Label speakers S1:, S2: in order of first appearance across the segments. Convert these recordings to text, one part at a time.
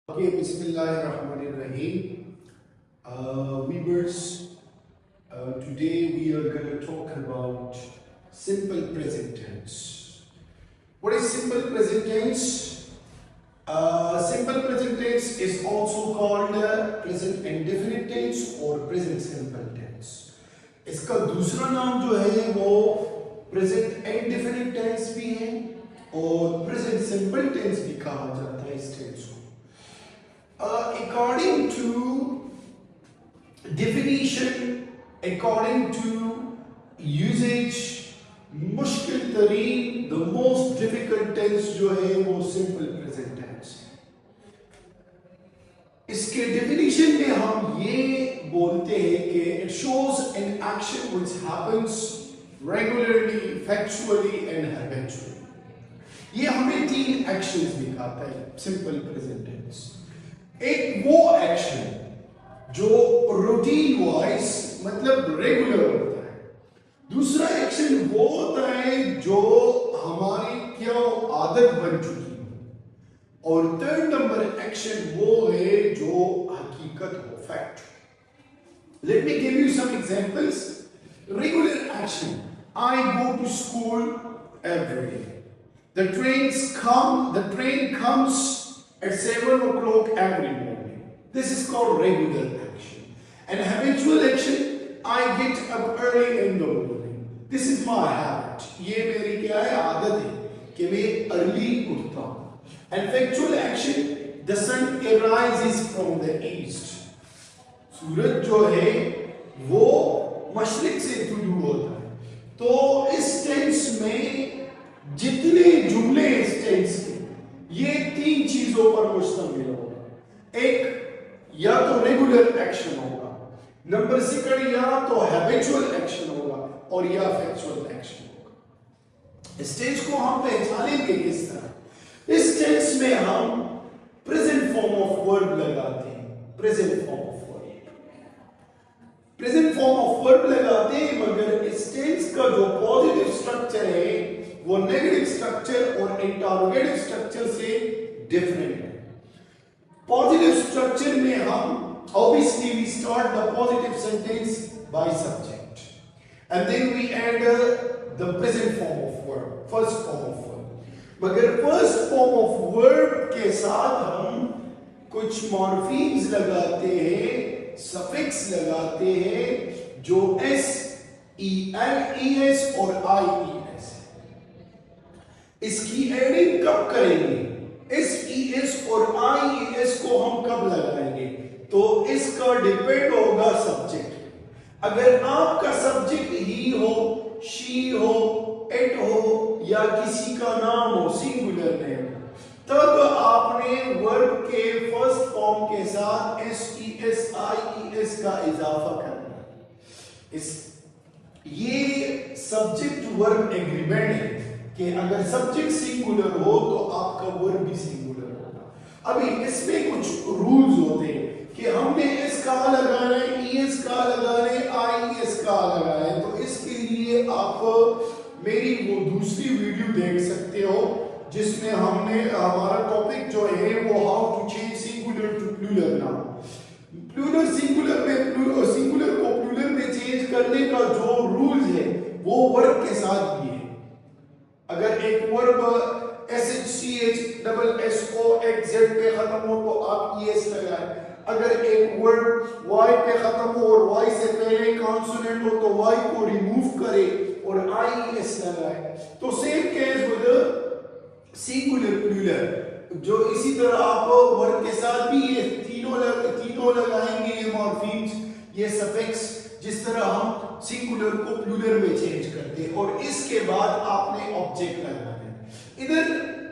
S1: Okay, Bismillahirrahmanirrahim. Viewers, today we are going to talk about simple present tense. What is simple present tense? Simple present tense is also called present indefinite tense or present simple tense. इसका दूसरा नाम जो है वो present indefinite tense भी है और present simple tense भी कहा जाता है इस tense को. According to definition, according to usage, मुश्किल तरीन, the most difficult tense जो है वो simple present tense है. इसके definition में हम ये बोलते हैं कि it shows an action which happens regularly, factually and habitually. ये हमें तीन actions दिखाता है simple present tense. एक वो एक्शन जो रूटीन वाइज मतलब रेगुलर होता है, दूसरा एक्शन वो होता है जो हमारी क्या आदत बन चुकी है, और थर्ड नंबर एक्शन वो है जो हकीकत हो, fact. Let me give you some examples. Regular action, I go to school every day. The train comes at 7 o'clock every morning. This is called regular action. And habitual action, I get up early in the morning. This is my habit. ये मेरी क्या है, आदत है कि मैं early उठता हूँ. And factual action, the sun arises from the east. सूरज जो है वो मशरिक से तुलू होता है. तो इस टेंस में जितने जुमले इस टेंस के ये तीन चीजों पर मुश्तमिल होगा. एक या तो रेगुलर एक्शन होगा, नंबर सेकंड या तो हैबिचुअल एक्शन होगा, और या फैक्चुअल एक्शन होगा. इस टेंस को हम पहचानेंगे किस तरह. इस टेंस में हम प्रेजेंट फॉर्म ऑफ वर्ब लगाते हैं. प्रेजेंट फॉर्म ऑफ वर्ब लगाते हैं, मगर इस टेंस का जो पॉजिटिव स्ट्रक्चर है वो नेगेटिव स्ट्रक्चर और इंटरोगेटिव स्ट्रक्चर से डिफरेंट है. पॉजिटिव स्ट्रक्चर में हम obviously we start the positive sentence by subject and then we add the present form of verb, first form of verb. मगर first form of verb के साथ हम कुछ मॉर्फीम्स लगाते हैं, सफिक्स लगाते हैं जो s, el, es और ies. इसकी एडिंग कब करेंगे, एस ई एस और आई ई एस को हम कब लगाएंगे, तो इसका डिपेंड होगा सब्जेक्ट. अगर आपका सब्जेक्ट ही हो, शी हो, इट हो या किसी का नाम हो, सिंगुलर नेम, तब आपने वर्ब के फर्स्ट फॉर्म के साथ S E S I E S का इजाफा करना. ये सब्जेक्ट वर्ब एग्रीमेंट है कि अगर सब्जेक्ट सिंगुलर हो तो आपका वर्ब भी सिंगुलर होगा. अभी इसमें कुछ रूल्स होते हैं कि हमने एस का लगाना है, ईएस का लगाना है, आईएस का लगाना है. तो इसके लिए आप मेरी वो दूसरी वीडियो देख सकते हो जिसमें हमने हमारा टॉपिक जो है वो how to change singular to plural noun. Plural singular में सिंगुलर को प्लूरल में चेंज करने का जो रूल्स है वो वर्ब के साथ भी है. अगर एक verb S H C H double S O X Z पे खत्म हो तो आप ई एस लगाएं. अगर एक वर्ब वाई पे खत्म हो और वाई से पहले कॉन्सोनेंट हो तो वाई को रिमूव करे और आई एस लगाए. तो same case with singular plural. जो इसी तरह आप वर्ब के साथ भी ये तीनों लगाएंगे, ये मॉर्फीम्स, ये सफिक्स, जिस तरह हम सिंगुलर को प्लूरल में चेंज करते हैं. और इसके बाद आपने ऑब्जेक्ट लगाना है. इधर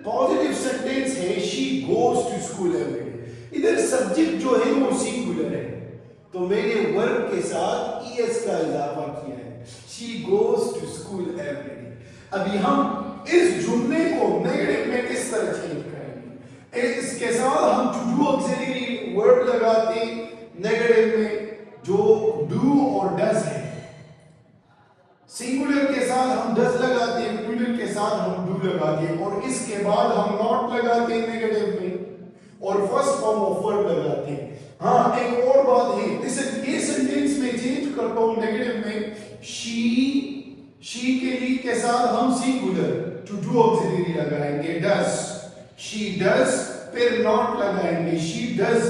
S1: पॉजिटिव सेंटेंस है she goes to school every day. इधर सब्जेक्ट जो है वो सिंगुलर है, तो मैंने वर्ब के साथ ईएस का इजाफा किया है, she goes to school every day. अभी हम इस जुमले को नेगेटिव में किस तरह चेंज करेंगे. इसके साथ हम टू डू ऑक्सिलरी वर्ब लगाते नेगेटिव में जो डू और डज है. सिंगुलर के साथ हम डज लगाते हैं, प्लूरल के साथ हम डू लगाते हैं, और इसके बाद हम नॉट लगाते हैं नेगेटिव में, और फर्स्ट फॉर्म ऑफ हाँ, एक और बात है, ये सेंटेंस में चेंज करता हूं नेगेटिव में, शी के लिए के साथ हम सिंगुलर टू डू ऑक्सिलरी लगाएंगे, डस, शी डस, फिर नॉट लगाएंगे, शी डस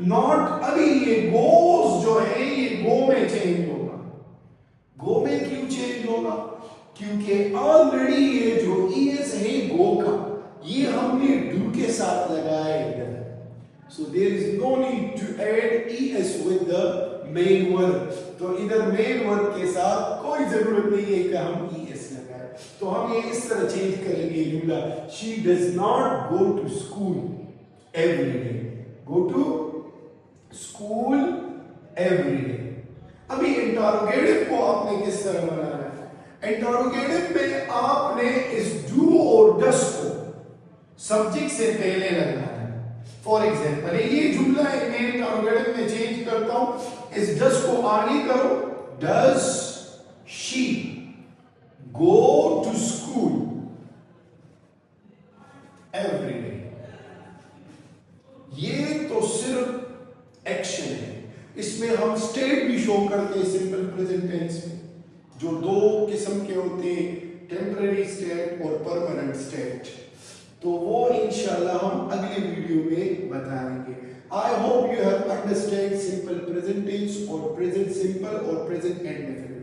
S1: नॉट। अभी ये गोस जो है ये गो में चेंज होगा। गो में क्यों चेंज होगा? क्योंकि ऑलरेडी ये जो ईएस है गो का, ये हमने डू के साथ लगाया है। So there is no need to add es with the main verb. तो इधर main verb के साथ कोई जरूरत नहीं है कि हम es लगाएं। तो हम ये इस तरह चेंज करेंगे जुमला, she does not go to school every day. Go to school every day. अभी इंटरोगेटिव को आपने किस तरह बनाना है? इंटरोगेटिव में आपने इस do और does को सब्जेक्ट से पहले लगाना है। फॉर एग्जाम्पल ये जुमला है, मैं इंटरोगेटिव में चेंज करता हूं, इस डस को आगे करो, does she go to school every day. ये तो सिर्फ एक्शन है, इसमें हम स्टेट भी शो करते हैं सिंपल प्रेजेंट टेंस में, जो दो किस्म के होते हैं, टेम्पररी स्टेट और परमानेंट स्टेट। तो वो इंशाल्लाह हम अगले वीडियो में बताएंगे। I hope you have understand simple present tense और प्रेजेंट सिंपल और प्रेजेंट इंडेफिनिट।